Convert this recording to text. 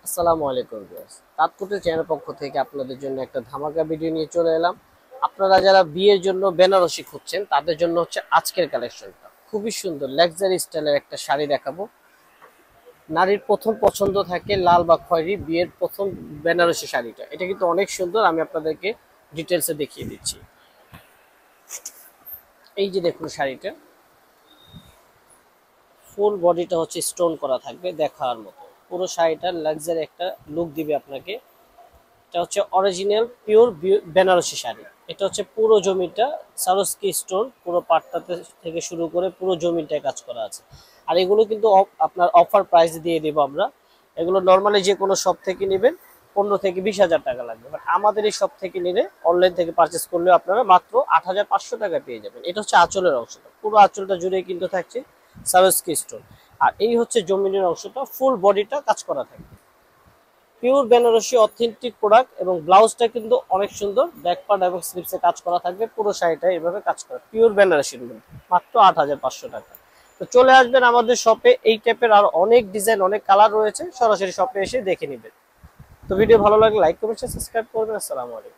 আসসালামু আলাইকুম viewers, তাৎকুটের channel পক্ষ থেকে আপনাদের জন্য একটা ধামাকা ভিডিও নিয়ে চলে এলাম। আপনারা যারা বিয়ের জন্য বেনারসি খুঁজছেন তাদের জন্য হচ্ছে আজকের কালেকশনটা খুবই সুন্দর লাক্সারি স্টাইলের একটা শাড়ি দেখাবো। নারীর প্রথম পছন্দ থাকে লাল বা খয়েরি, বিয়ের প্রথম বেনারসি শাড়িটা এটা কিন্তু অনেক সুন্দর। আমি আপনাদেরকে ডিটেলসে দেখিয়ে দিচ্ছি। এই যে দেখুন শাড়িটা, ফুল বডিটা হচ্ছে স্টোন করা থাকবে দেখার মতো। পুরো শাড়িটার লাক্সারি একটা লুক দিবে আপনাকে। এটা হচ্ছে অরিজিনাল পিওর বেনারসি শাড়ি। এটা হচ্ছে পুরো জমিটা সারস্কি স্টোন, পুরো পাটটাতে থেকে শুরু করে পুরো জমিটায় কাজ করা আছে। আর এগুলো কিন্তু আপনার অফার প্রাইস দিয়ে দেবো আমরা। এগুলো নর্মালি যে কোনো শপ থেকে নেবেন 15 থেকে 20 হাজার টাকা লাগবে, বাট আমাদের এই শপ থেকে নিলে অনলাইন থেকে পারচেস করলেও আপনারা মাত্র 8,500 টাকা পেয়ে যাবেন। এটা হচ্ছে আঁচলের অংশটা, পুরো আঁচলটা জুড়ে কিন্তু থাকছে সারস্কি স্টোন। আর এই হচ্ছে জমিনের অংশটা, ফুল বডিটা কাজ করা থাকবে। পিওর বেনারসি অথেন্টিক প্রোডাক্ট এবং ব্লাউজটা কিন্তু অনেক সুন্দর, ব্যাক পার্ট এবং স্লিপসে কাজ করা থাকবে। পুরো শাড়িটা এভাবে কাজ করা পিওর বেনারসির মধ্যে মাত্র 8,500 টাকা। তো চলে আসবেন আমাদের শপে। এই টাইপের আর অনেক ডিজাইন, অনেক কালার রয়েছে, সরাসরি শপে এসে দেখে নেবেন। তো ভিডিও ভালো লাগলে লাইক কমেন্ট সাবস্ক্রাইব করবেন। আসসালামু আলাইকুম।